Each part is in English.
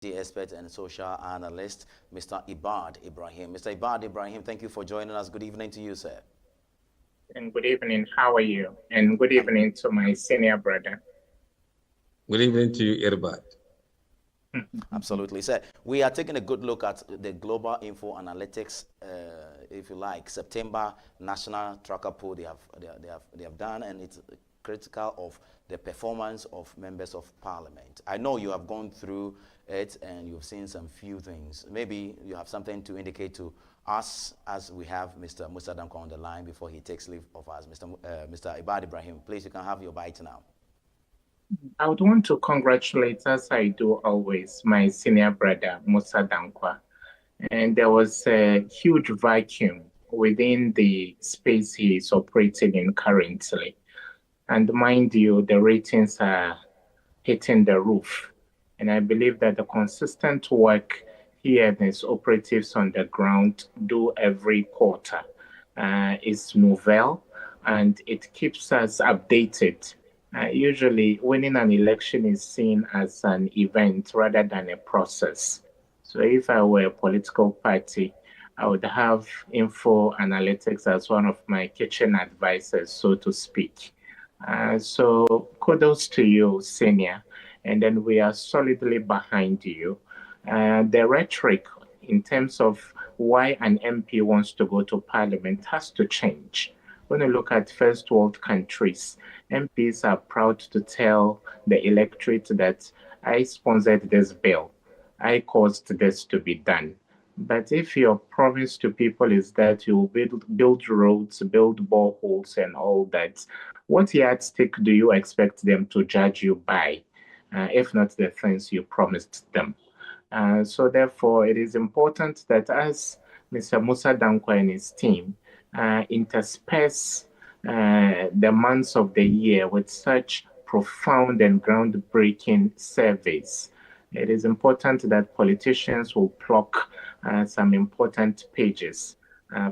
the expert and social analyst, Mr. Irbad Ibrahim. Mr. Irbad Ibrahim, thank you for joining us. Good evening to you, sir. And good evening. How are you? And good Um, evening to my senior brother. Good evening to you, Irbad. Absolutely, sir. We are taking a good look at the Global Info Analytics, if you like, September National Tracker Poll they have done, and it's critical of the performance of members of Parliament. I know you have gone through it and you've seen some few things. Maybe you have something to indicate to us as we have Mr. Musa Danko on the line before he takes leave of us. Mr. Irbad Ibrahim, please, you can have your bite now. I would want to congratulate, as I do always, my senior brother, Musa Dankwa. And there was a huge vacuum within the space he is operating in currently. And mind you, the ratings are hitting the roof. And I believe that the consistent work he and his operatives on the ground do every quarter is novel, and it keeps us updated. Usually, winning an election is seen as an event rather than a process. So, if I were a political party, I would have info analytics as one of my kitchen advisors, so to speak. So, kudos to you, senior. And then we are solidly behind you. The rhetoric in terms of why an MP wants to go to parliament has to change. When you look at first world countries, MPs are proud to tell the electorate that I sponsored this bill, I caused this to be done. But if your promise to people is that you will build roads, build boreholes, and all that, what yardstick do you expect them to judge you by, if not the things you promised them? So therefore, it is important that as Mr. Musa Dankwa and his team intersperse the months of the year with such profound and groundbreaking surveys, it is important that politicians will pluck some important pages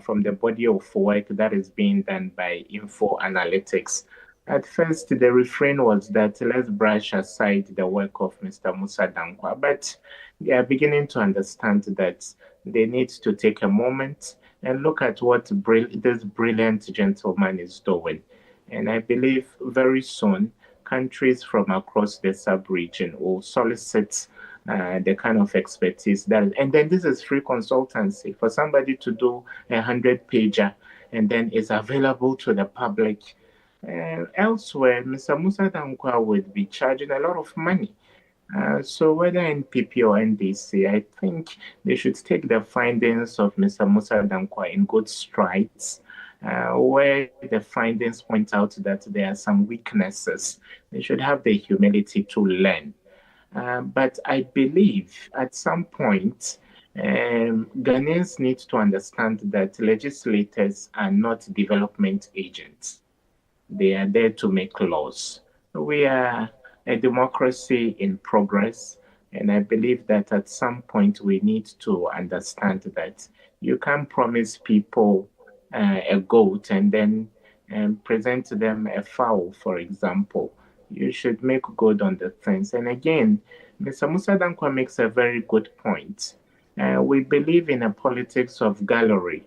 from the body of work that is being done by Info Analytics. At first, the refrain was that let's brush aside the work of Mr. Musa Dankwa, but they are beginning to understand that they need to take a moment and look at what this brilliant gentleman is doing. And I believe very soon, countries from across the sub-region will solicit the kind of expertise that, and then this is free consultancy for somebody to do 100 pager, and then it's available to the public. Elsewhere, Mr. Musa Dankwa would be charging a lot of money. So whether NPP or NDC, I think they should take the findings of Mr. Musa Dankwa in good strides, where the findings point out that there are some weaknesses. They should have the humility to learn. But I believe at some point, Ghanaians need to understand that legislators are not development agents. They are there to make laws. We are a democracy in progress, and I believe that at some point we need to understand that you can't promise people a goat and then present them a fowl, for example. You should make good on the things. And again, Mr. Musa Dankwa makes a very good point. We believe in a politics of gallery.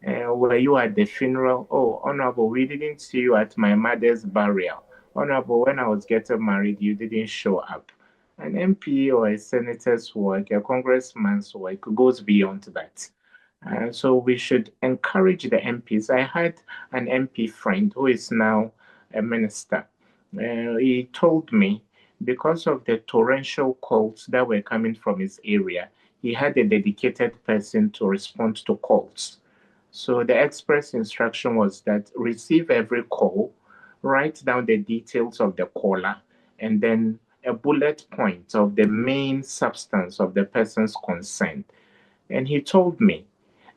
Were you at the funeral? Oh, Honorable, we didn't see you at my mother's burial. Honorable, when I was getting married, you didn't show up. An MP or a senator's work, a congressman's work goes beyond that. So we should encourage the MPs. I had an MP friend who is now a minister. He told me because of the torrential calls that were coming from his area, he had a dedicated person to respond to calls. So the express instruction was that receive every call, write down the details of the caller, and then a bullet point of the main substance of the person's concern. And he told me,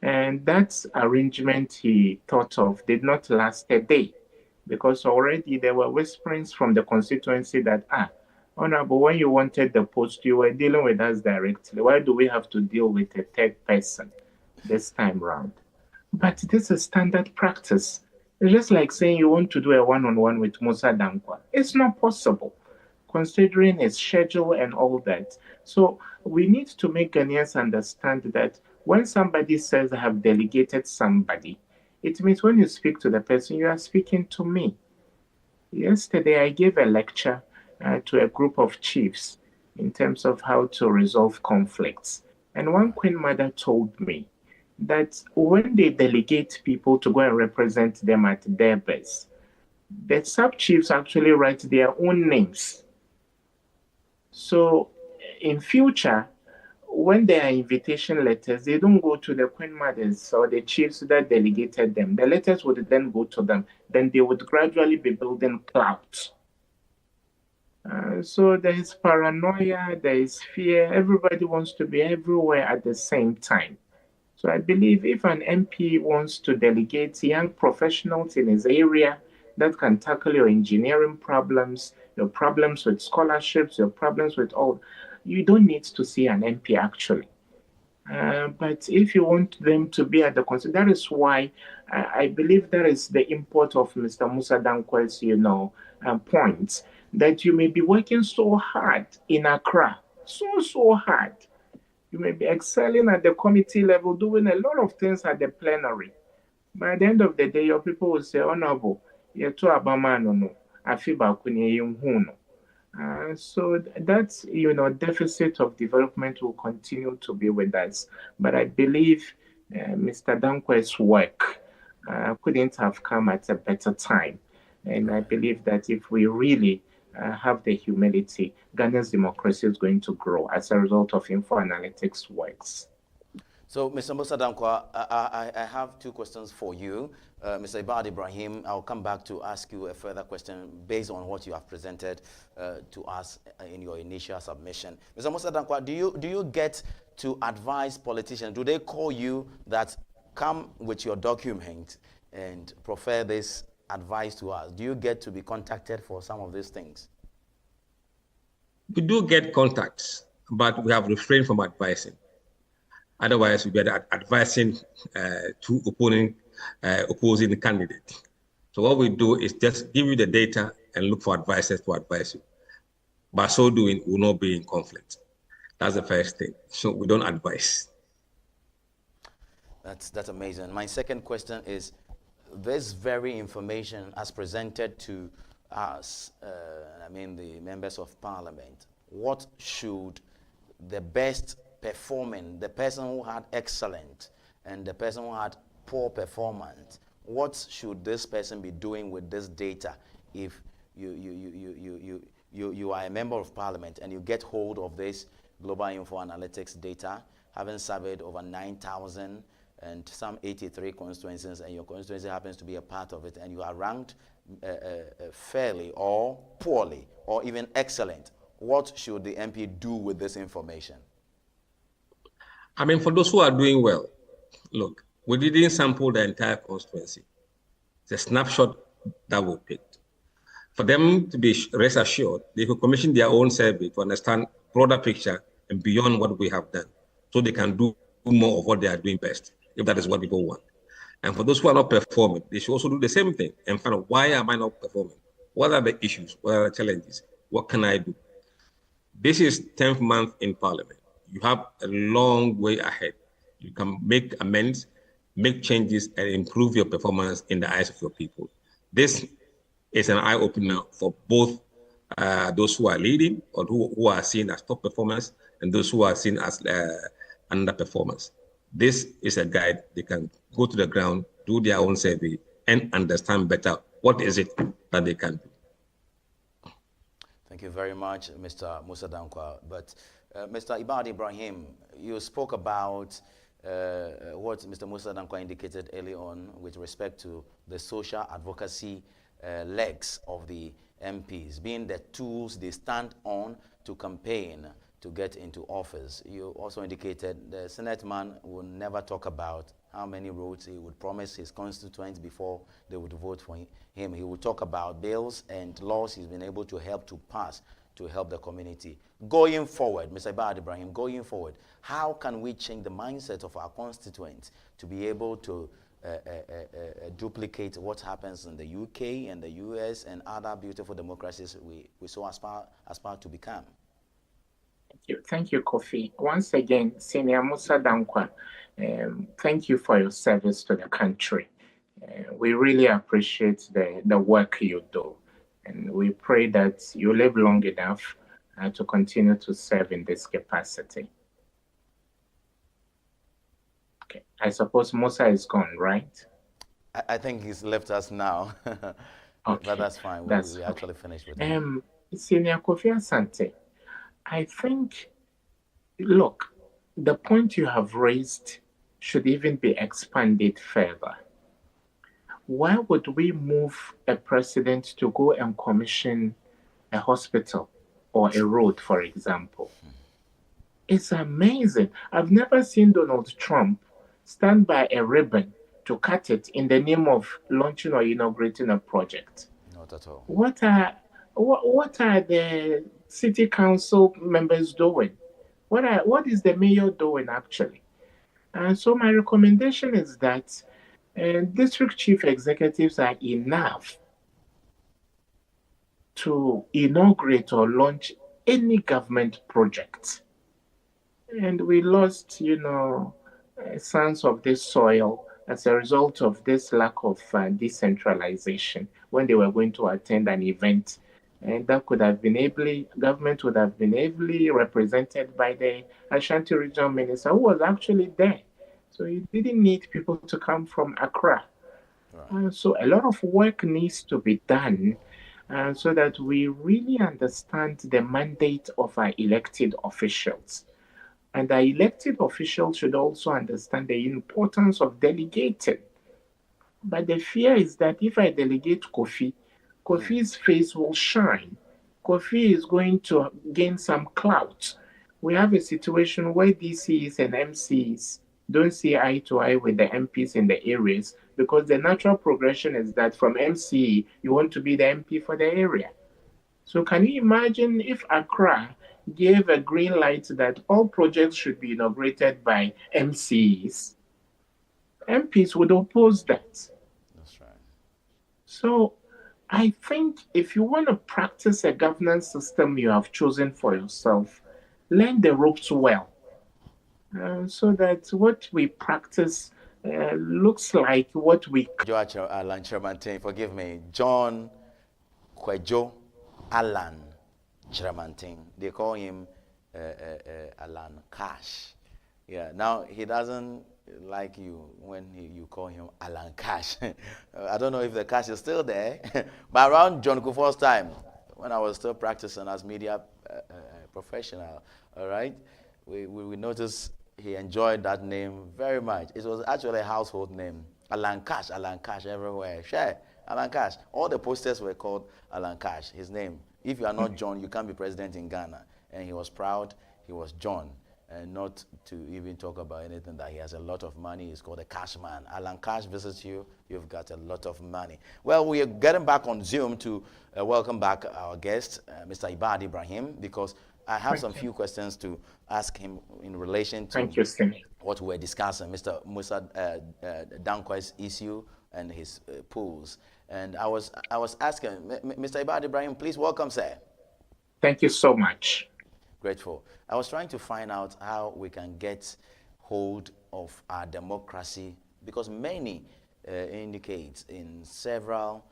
and that arrangement he thought of did not last a day because already there were whisperings from the constituency that, Honorable, when you wanted the post, you were dealing with us directly. Why do we have to deal with a third person this time round? But this is standard practice. It's just like saying you want to do a one-on-one with Musa Dankwa. It's not possible. considering his schedule and all that. So we need to make Ghanaians understand that when somebody says I have delegated somebody, it means when you speak to the person, you are speaking to me. Yesterday, I gave a lecture to a group of chiefs in terms of how to resolve conflicts. And one Queen Mother told me that when they delegate people to go and represent them at their base, the sub-chiefs actually write their own names. So in future, when there are invitation letters, they don't go to the Queen Mothers or the chiefs that delegated them. The letters would then go to them. Then they would gradually be building clouds. So there is paranoia, there is fear. Everybody wants to be everywhere at the same time. So I believe if an MP wants to delegate young professionals in his area that can tackle your engineering problems, your problems with scholarships, your problems with all, you don't need to see an MP actually. But if you want them to be at the concert, that is why I believe that is the import of Mr. Musa Dankwa's, point that you may be working so hard in Accra, so hard. You may be excelling at the committee level, doing a lot of things at the plenary. By the end of the day, your people will say, Honorable, you're too abamano no. Afiba kuni no. So that deficit of development will continue to be with us. But I believe Mr. Dankwa's work couldn't have come at a better time. And I believe that if we really have the humility, Ghana's democracy is going to grow as a result of info analytics works. So, Mr. Musa Dankwa, I have two questions for you. Mr. Irbad Ibrahim, I'll come back to ask you a further question based on what you have presented to us in your initial submission. Mr. Musa Dankwa, do you get to advise politicians? Do they call you that come with your document and prefer this advice to us? Do you get to be contacted for some of these things? We do get contacts, but we have refrained from advising. Otherwise, we'd be advising to opposing candidate. So what we do is just give you the data and look for advisors to advise you. By so doing, we'll not be in conflict. That's the first thing. So we don't advise. That's amazing. My second question is, this very information as presented to us, the members of parliament, what should the best performing, the person who had excellent and the person who had poor performance, what should this person be doing with this data if you are a member of parliament and you get hold of this global info analytics data, having surveyed over 9,000 and some 83 constituencies, and your constituency happens to be a part of it, and you are ranked fairly or poorly or even excellent? What should the MP do with this information? For those who are doing well, look, we didn't sample the entire constituency. It's a snapshot that we picked. For them to be rest assured, they could commission their own survey to understand broader picture and beyond what we have done, so they can do more of what they are doing best, if that is what people want. And for those who are not performing, they should also do the same thing and find out, why am I not performing? What are the issues? What are the challenges? What can I do? This is 10th month in Parliament. You have a long way ahead. You can make amends, make changes, and improve your performance in the eyes of your people. This is an eye-opener for both those who are leading or who are seen as top performers and those who are seen as underperformers. This is a guide. They can go to the ground, do their own survey, and understand better what is it that they can do. Thank you very much, Mr. Musa Dankwa. But Mr. Irbad Ibrahim, you spoke about what Mr. Musa Dankwa indicated early on with respect to the social advocacy legs of the MPs, being the tools they stand on to campaign to get into office. You also indicated the Senate man will never talk about how many roads he would promise his constituents before they would vote for him. He would talk about bills and laws he's been able to help to pass to help the community. Going forward, Mr. Irbad Ibrahim, going forward, how can we change the mindset of our constituents to be able to duplicate what happens in the UK and the US and other beautiful democracies we so aspire to become. Thank you, Kofi. Once again, Senior Musa Dankwa, thank you for your service to the country. We really appreciate the work you do. And we pray that you live long enough to continue to serve in this capacity. Okay, I suppose Musa is gone, right? I think he's left us now. Okay, but that's fine. We actually finished with him. Senior Kofi Asante, I think, look, the point you have raised should even be expanded further. Why would we move a president to go and commission a hospital or a road, for example? It's amazing. I've never seen Donald Trump stand by a ribbon to cut it in the name of launching or inaugurating a project. Not at all. What are the city council members doing? What is the mayor doing actually? And so my recommendation is that district chief executives are enough to inaugurate or launch any government project. And we lost, sons of this soil as a result of this lack of decentralization when they were going to attend an event. And that could have been government would have been ably represented by the Ashanti regional minister who was actually there. So you didn't need people to come from Accra. Right. So a lot of work needs to be done so that we really understand the mandate of our elected officials. And our elected officials should also understand the importance of delegating. But the fear is that if I delegate Kofi's face will shine. Kofi is going to gain some clout. We have a situation where DCs and MCs don't see eye to eye with the MPs in the areas because the natural progression is that from MC, you want to be the MP for the area. So can you imagine if Accra gave a green light that all projects should be inaugurated by MCs? MPs would oppose that. That's right. So I think if you want to practice a governance system you have chosen for yourself, learn the ropes well. So that what we practice looks like what we... Alan Chiramantin, forgive me. John Kwejo Alan Chiramantin. They call him Alan Cash. Yeah, now he doesn't like you when you call him Alan Cash. I don't know if the cash is still there, but around John Kufuor's time, when I was still practicing as media professional, all right, we noticed he enjoyed that name very much. It was actually a household name. Alan Cash everywhere. Share, Alan Cash. All the posters were called Alan Cash, his name. If you are not John, you can't be president in Ghana. And he was proud he was John. And not to even talk about anything that he has a lot of money. He's called a cash man. Alan Cash visits you, you've got a lot of money. Well, we are getting back on Zoom to welcome back our guest, Mr. Irbad Ibrahim, because I have some few questions to ask him in relation to what we're discussing, Mr. Musa Dankwa's issue and his pools. And I was asking, Mr. Irbad Ibrahim, please welcome, sir. Thank you so much. Grateful. I was trying to find out how we can get hold of our democracy, because many indicate in several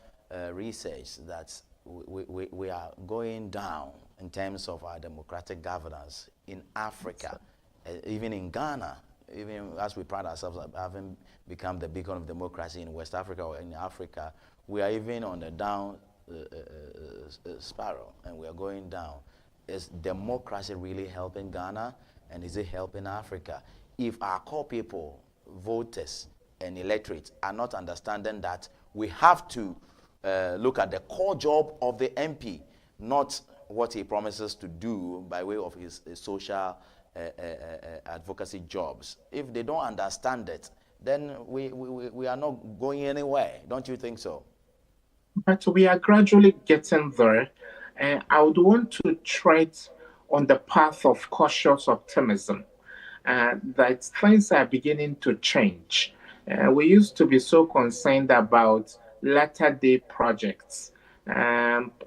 research that we are going down in terms of our democratic governance in Africa, even in Ghana, even as we pride ourselves of having become the beacon of democracy in West Africa or in Africa, we are even on the down spiral, and we are going down. Is democracy really helping Ghana, and is it helping Africa? If our core people, voters and electorate are not understanding that we have to look at the core job of the MP, not what he promises to do by way of his social advocacy jobs. If they don't understand it, then we are not going anywhere. Don't you think so? But we are gradually getting there. I would want to tread on the path of cautious optimism that things are beginning to change. We used to be so concerned about latter day projects.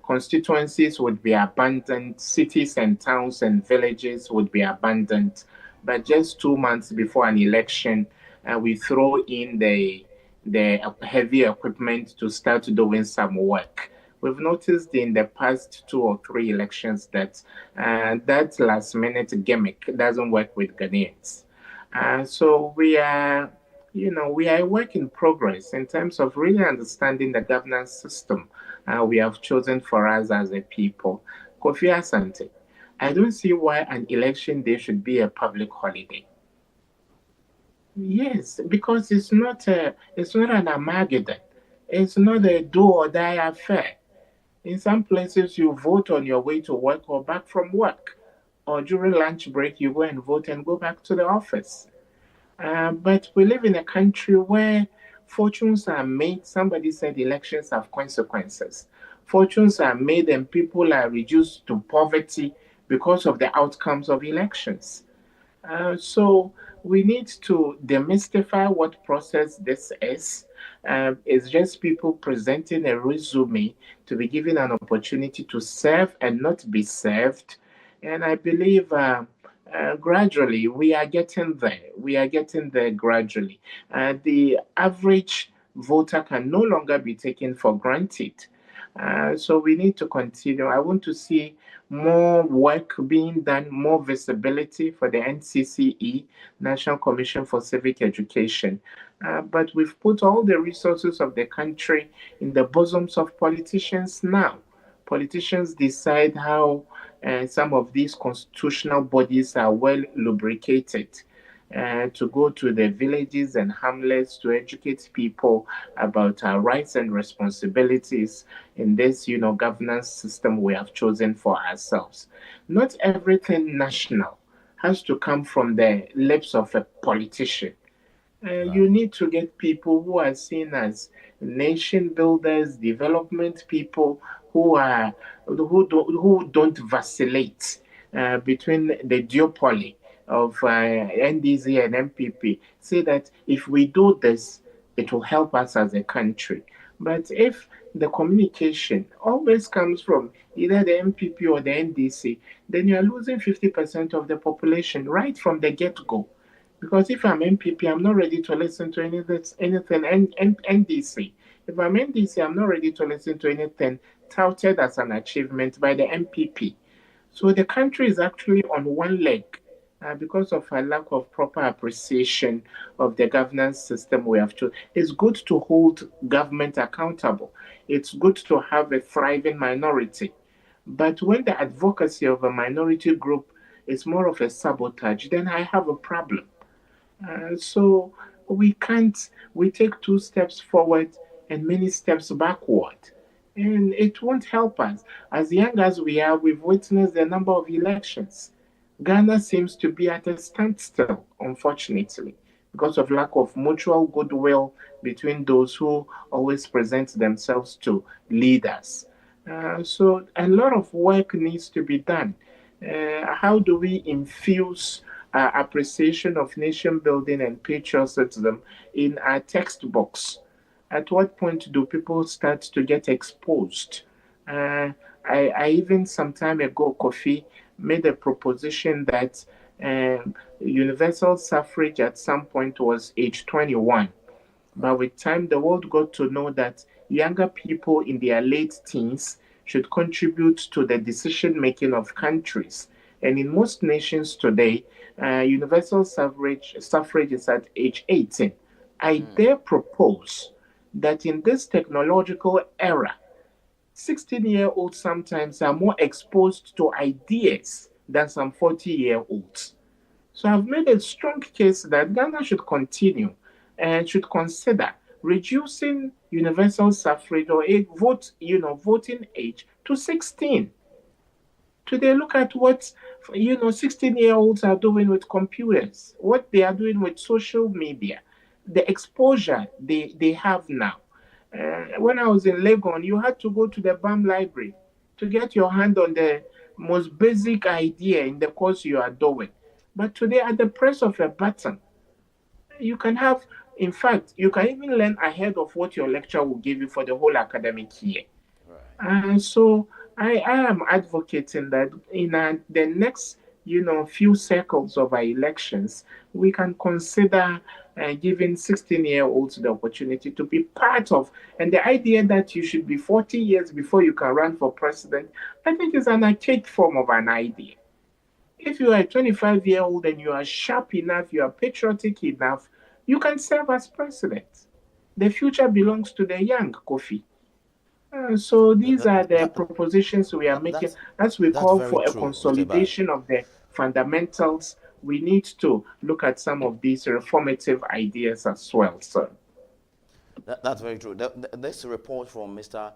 Constituencies would be abandoned, cities and towns and villages would be abandoned. But just 2 months before an election, we throw in the heavy equipment to start doing some work. We've noticed in the past 2 or 3 elections that that last minute gimmick doesn't work with Ghanaians. So we are a work in progress in terms of really understanding the governance system we have chosen for us as a people. Kofi Asante, I don't see why an election day should be a public holiday. Yes, because it's not an Armageddon. It's not a do or die affair. In some places, you vote on your way to work or back from work, or during lunch break, you go and vote and go back to the office. But we live in a country where fortunes are made. Somebody said elections have consequences. Fortunes are made and people are reduced to poverty because of the outcomes of elections. So we need to demystify what process this is. It's just people presenting a resume to be given an opportunity to serve and not be served. And I believe gradually we are getting there. We are getting there gradually. The average voter can no longer be taken for granted. So we need to continue. I want to see more work being done, more visibility for the NCCE, National Commission for Civic Education. But we've put all the resources of the country in the bosoms of politicians now. Politicians decide how some of these constitutional bodies are well lubricated. To go to the villages and hamlets to educate people about our rights and responsibilities in this, governance system we have chosen for ourselves. Not everything national has to come from the lips of a politician. You need to get people who are seen as nation builders, development people who don't vacillate between the duopoly of NDC and MPP. Say that if we do this, it will help us as a country. But if the communication always comes from either the MPP or the NDC, then you are losing 50% of the population right from the get-go. Because if I'm MPP, I'm not ready to listen to anything NDC. If I'm NDC, I'm not ready to listen to anything touted as an achievement by the MPP. So the country is actually on one leg because of a lack of proper appreciation of the governance system we have chosen. It's good to hold government accountable. It's good to have a thriving minority. But when the advocacy of a minority group is more of a sabotage, then I have a problem. So we take 2 steps forward and many steps backward. And it won't help us. As young as we are, we've witnessed a number of elections. Ghana seems to be at a standstill, unfortunately, because of lack of mutual goodwill between those who always present themselves to leaders. So a lot of work needs to be done. How do we infuse appreciation of nation building and patriotism in our textbooks? At what point do people start to get exposed? I even some time ago, Kofi made a proposition that universal suffrage at some point was age 21. But with time, the world got to know that younger people in their late teens should contribute to the decision-making of countries. And in most nations today, universal suffrage is at age 18. I dare propose that in this technological era, 16-year-olds sometimes are more exposed to ideas than some 40-year-olds. So I've made a strong case that Ghana should continue and should consider reducing universal suffrage or voting age to 16. Today, look at what 16-year-olds are doing with computers, what they are doing with social media, the exposure they have now. When I was in Legon, you had to go to the BAM library to get your hand on the most basic idea in the course you are doing. But today, at the press of a button, you can have In fact, you can even learn ahead of what your lecturer will give you for the whole academic year. Right. And so I am advocating that in the next, few cycles of our elections, we can consider giving 16-year-olds the opportunity to be part of. And the idea that you should be 40 years before you can run for president, I think is an archaic form of an idea. If you are a 25-year-old and you are sharp enough, you are patriotic enough, you can serve as president. The future belongs to the young, Kofi. So these are the propositions we are making as we that's call very for a true, Mr. Irbad. consolidation of the fundamentals. We need to look at some of these reformative ideas as well, sir. That's very true. This report from Mr.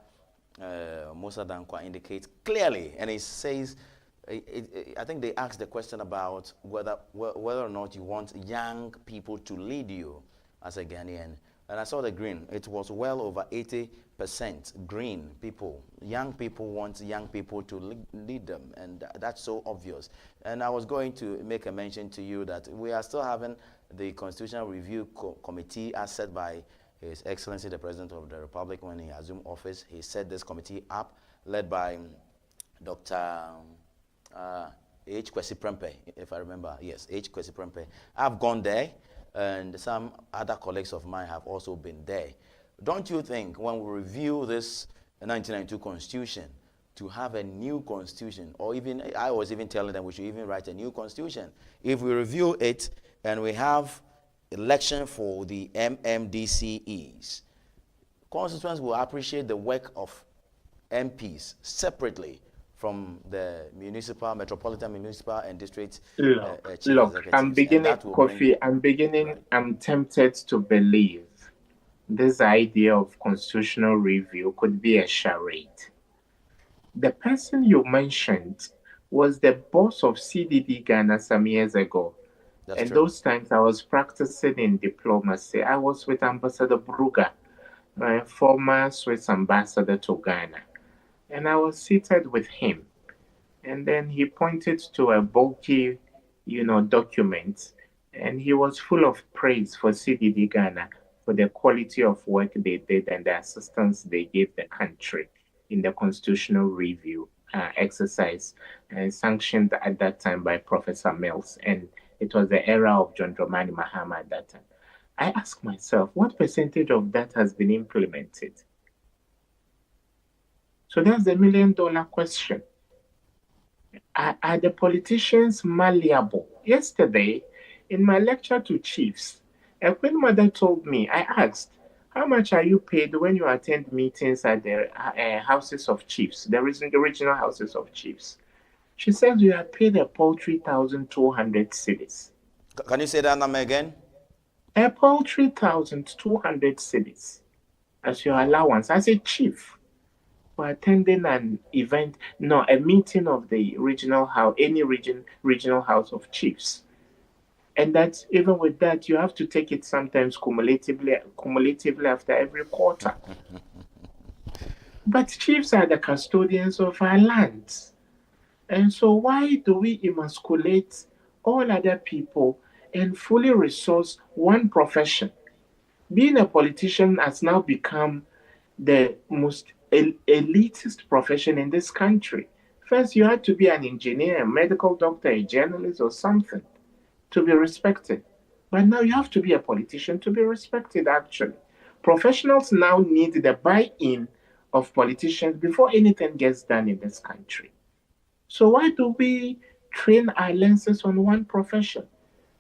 Musa Dankwa indicates clearly, and it says, I think they asked the question about whether or not you want young people to lead you as a Ghanaian. And I saw the green. It was well over 80% green people. Young people want young people to lead them, and that's so obvious. And I was going to make a mention to you that we are still having the Constitutional Review Committee as set by His Excellency the President of the Republic when he assumed office. He set this committee up, led by Dr. H. Kwesi Prempeh, if I remember. Yes, H. Kwesi Prempeh. I've gone there, and some other colleagues of mine have also been there. Don't you think when we review this 1992 Constitution, to have a new Constitution, or even, I was even telling them we should even write a new Constitution. If we review it and we have election for the MMDCEs, constituents will appreciate the work of MPs separately from the municipal, metropolitan, municipal, and district Look, I'm beginning, Kofi, I'm tempted to believe this idea of constitutional review could be a charade. The person you mentioned was the boss of CDD Ghana some years ago. And those times I was practicing in diplomacy. I was with Ambassador Bruga, my former Swiss ambassador to Ghana. And I was seated with him. And then he pointed to a bulky, document. And he was full of praise for CDD Ghana for the quality of work they did and the assistance they gave the country in the constitutional review exercise sanctioned at that time by Professor Mills. And it was the era of John Dramani Mahama at that time. I asked myself, what percentage of that has been implemented? So that's the million-dollar question. Are the politicians malleable? Yesterday, in my lecture to chiefs, a Queen Mother told me, I asked, how much are you paid when you attend meetings at the houses of chiefs, the regional houses of chiefs? She says you are paid a paltry 1,200 cedis. Can you say that number again? A paltry 1,200 cedis as your allowance as a chief for attending an event, a meeting of the regional house, any regional house of chiefs. And that even with that, you have to take it sometimes cumulatively after every quarter. But chiefs are the custodians of our lands. And so why do we emasculate all other people and fully resource one profession? Being a politician has now become the most elitist profession in this country. First, you had to be an engineer, a medical doctor, a journalist, or something to be respected. But now you have to be a politician to be respected, actually. Professionals now need the buy-in of politicians before anything gets done in this country. So why do we train our lenses on one profession?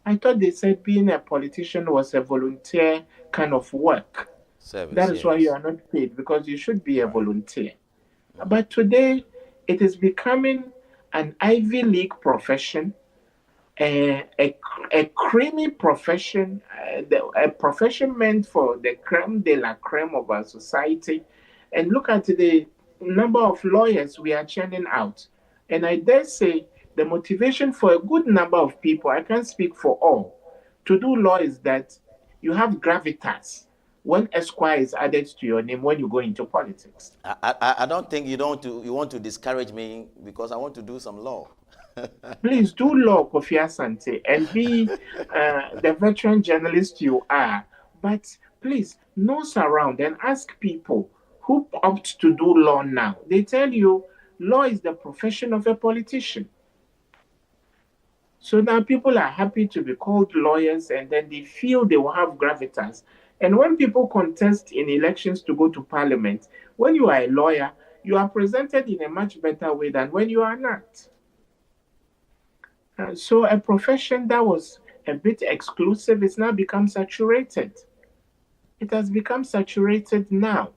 I thought they said being a politician was a volunteer kind of work. That is why you are not paid, because you should be a volunteer. But today, it is becoming an Ivy League profession, a creamy profession, a profession meant for the creme de la creme of our society. And look at the number of lawyers we are churning out. And I dare say the motivation for a good number of people, I can't speak for all, to do law is that you have gravitas when Esquire is added to your name when you go into politics. I don't think you want to discourage me because I want to do some law. Please do law, Kofi Asante, and be the veteran journalist you are. But please, nose around and ask people who opt to do law now. They tell you law is the profession of a politician. So now people are happy to be called lawyers, and then they feel they will have gravitas. And when people contest in elections to go to parliament, when you are a lawyer, you are presented in a much better way than when you are not. So a profession that was a bit exclusive is now become saturated. It has become saturated now.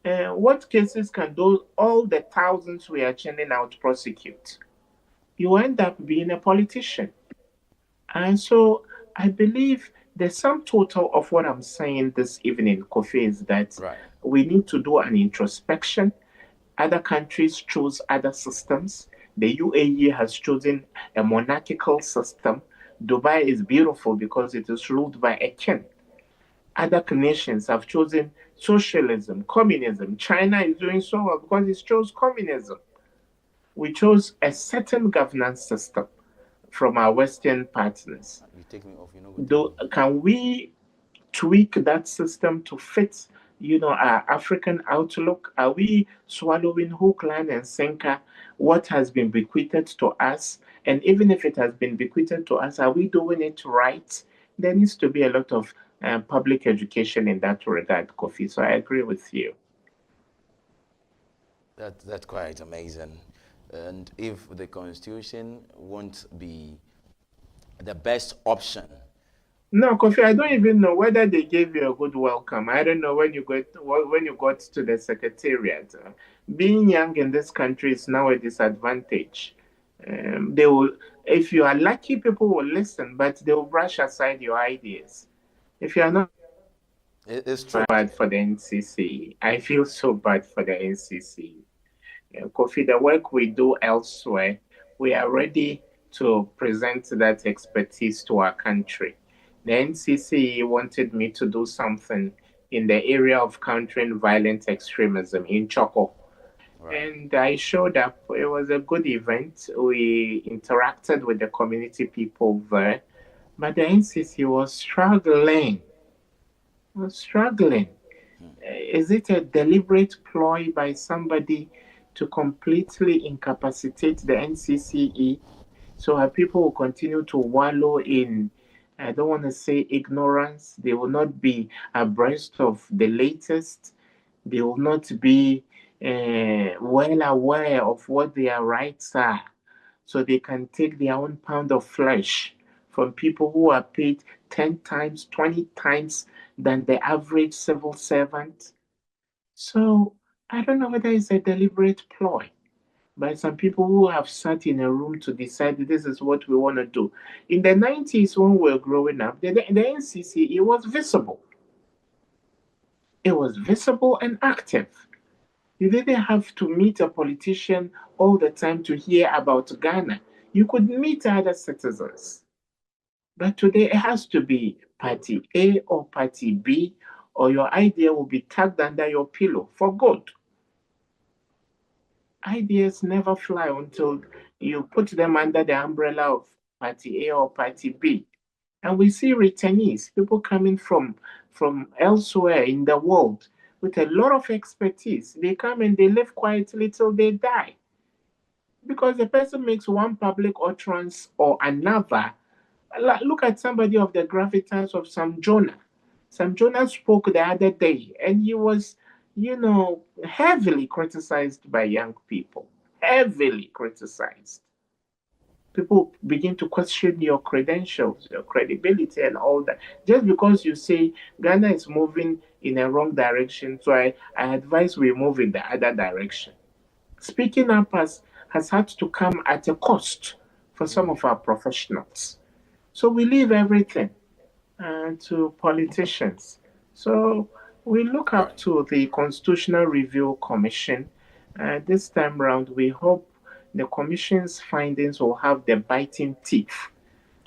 What cases can all the thousands we are churning out prosecute? You end up being a politician. And so I believe the sum total of what I'm saying this evening, Kofi, is that we need to do an introspection. Other countries choose other systems. The UAE has chosen a monarchical system. Dubai is beautiful because it is ruled by a king. Other nations have chosen socialism, communism. China is doing so well because it chose communism. We chose a certain governance system from our Western partners. Can we tweak that system to fit, our African outlook? Are we swallowing hook, line, and sinker what has been bequeathed to us? And even if it has been bequeathed to us, are we doing it right? There needs to be a lot of public education in that regard, Kofi. So I agree with you. That's quite amazing. And if the Constitution won't be the best option. No, Kofi, I don't even know whether they gave you a good welcome. I don't know when you got to the secretariat. Being young in this country is now a disadvantage. They will, if you are lucky, people will listen, but they will brush aside your ideas. If you are not, it's true. Bad for the NCC. I feel so bad for the NCC. Kofi, the work we do elsewhere, we are ready to present that expertise to our country. The NCC wanted me to do something in the area of countering violent extremism in Choco. And I showed up. It was a good event. We interacted with the community people there. But the NCC was struggling. Is it a deliberate ploy by somebody to completely incapacitate the NCCE so our people will continue to wallow in, I don't want to say ignorance? They will not be abreast of the latest. They will not be well aware of what their rights are, so they can take their own pound of flesh from people who are paid 10 times, 20 times than the average civil servant. So I don't know whether it's a deliberate ploy by some people who have sat in a room to decide this is what we want to do. In the 90s, when we were growing up, the NCC, it was visible. It was visible and active. You didn't have to meet a politician all the time to hear about Ghana. You could meet other citizens. But today it has to be party A or party B, or your idea will be tucked under your pillow for good. Ideas never fly until you put them under the umbrella of party A or party B. And we see returnees, people coming from elsewhere in the world with a lot of expertise. They come and they live quietly till they die. Because the person makes one public utterance or another. Look at somebody of the gravitas of Sam Jonah. Sam Jonah spoke the other day, and he was, heavily criticized by young people. Heavily criticized. People begin to question your credentials, your credibility, and all that. Just because you say Ghana is moving in a wrong direction, so I advise we move in the other direction. Speaking up has had to come at a cost for some of our professionals. So we leave everything to politicians. So we look up to the Constitutional Review Commission. This time round, we hope the commission's findings will have the biting teeth.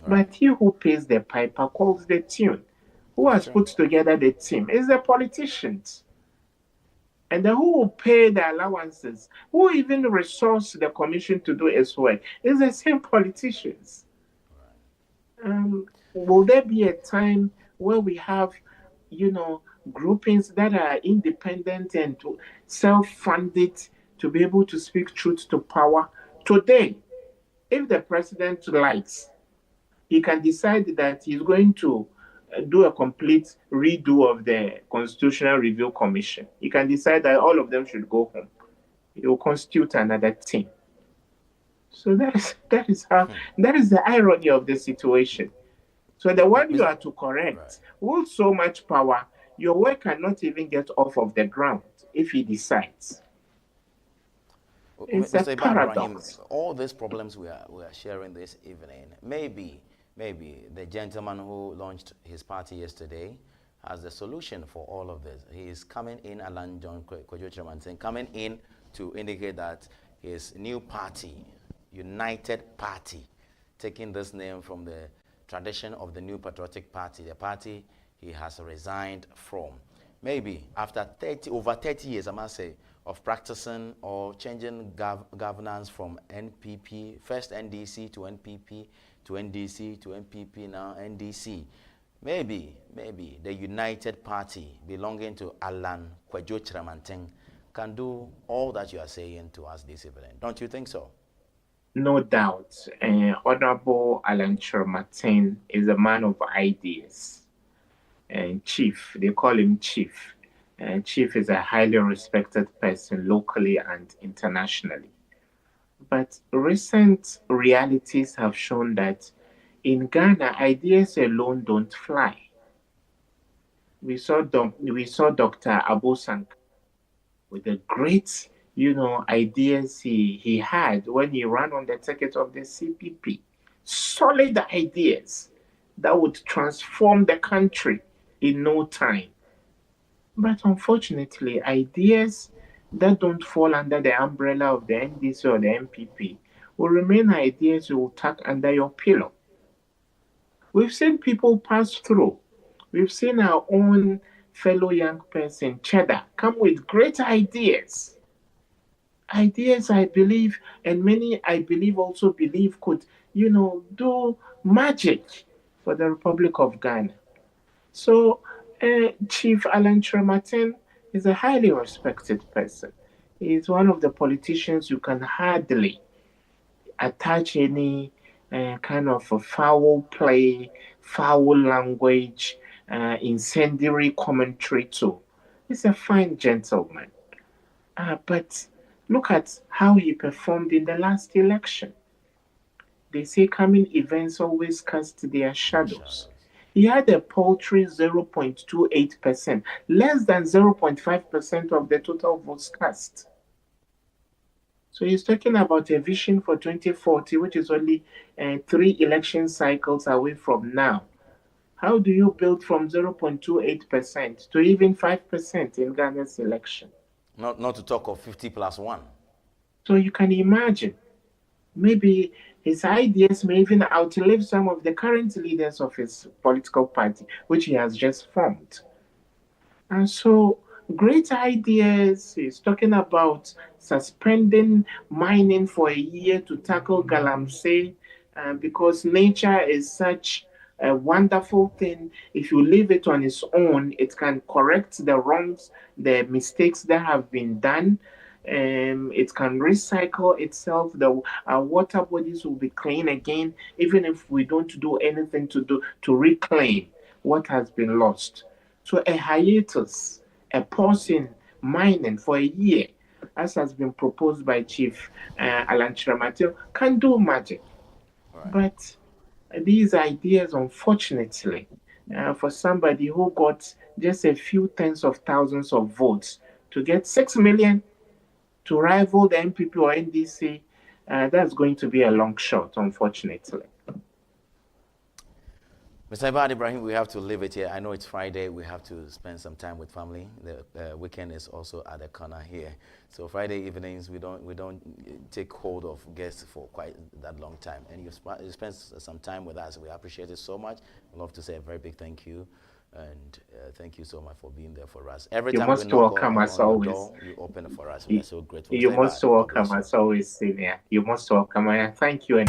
But he who pays the piper calls the tune. Who has put together the team is the politicians. And then who will pay the allowances? Who even resource the commission to do its work? It's the same politicians. Will there be a time where we have groupings that are independent and self-funded to be able to speak truth to power. Today, if the president likes, he can decide that he's going to do a complete redo of the Constitutional Review Commission. He can decide that all of them should go home. He will constitute another team. So that is the irony of the situation. So the one you are to correct holds so much power, your work cannot even get off of the ground if he decides. It's a paradox. All these problems we are sharing this evening, maybe the gentleman who launched his party yesterday has the solution for all of this. He is coming in, Alan John Kwadwo, coming in to indicate that his new party, United Party, taking this name from the tradition of the New Patriotic Party, the party he has resigned from. Maybe after over 30 years, I must say, of practicing or changing governance from NPP, first NDC to NPP, to NDC to NPP, now NDC. Maybe the United Party belonging to Alan Kwadwo Kyerematen can do all that you are saying to us this evening. Don't you think so? No doubt. Honorable Alan Kyerematen is a man of ideas. And Chief, they call him Chief. Chief is a highly respected person locally and internationally. But recent realities have shown that in Ghana, ideas alone don't fly. We saw Dr. Abu Sank with the great, ideas he had when he ran on the ticket of the CPP. Solid ideas that would transform the country in no time. But unfortunately, ideas that don't fall under the umbrella of the NDC or the MPP will remain ideas you will tuck under your pillow. We've seen people pass through. We've seen our own fellow young person, Cheddar, come with great ideas. Ideas, I believe, and many, I believe, also believe could, do magic for the Republic of Ghana. So, Chief Alan Kyerematen is a highly respected person. He is one of the politicians you can hardly attach any kind of a foul play, foul language, incendiary commentary to. He's a fine gentleman. But look at how he performed in the last election. They say coming events always cast their shadows. He had a paltry 0.28%, less than 0.5% of the total votes cast. So he's talking about a vision for 2040, which is only 3 election cycles away from now. How do you build from 0.28% to even 5% in Ghana's election? Not to talk of 50+1. So you can imagine, maybe his ideas may even outlive some of the current leaders of his political party, which he has just formed. And so, great ideas. He's talking about suspending mining for a year to tackle galamsey, because nature is such a wonderful thing. If you leave it on its own, it can correct the wrongs, the mistakes that have been done. It can recycle itself. Our water bodies will be clean again, even if we don't do anything to reclaim what has been lost. So a hiatus, a pause in mining for a year, as has been proposed by Chief Alan Kyerematen, can do magic. Right. But these ideas, unfortunately, for somebody who got just a few tens of thousands of votes to get 6 million to rival the MPP or NDC, that's going to be a long shot, unfortunately. Mr. Irbad Ibrahim, we have to leave it here. I know it's Friday. We have to spend some time with family. The weekend is also at the corner here. So Friday evenings, we don't take hold of guests for quite that long time. And you spend some time with us. We appreciate it so much. I'd love to say a very big thank you. And thank you so much for being there for us. Every time we knock on the door, you open it for us. We are so grateful. You're most welcome as always, Senior. You're most welcome. And thank you.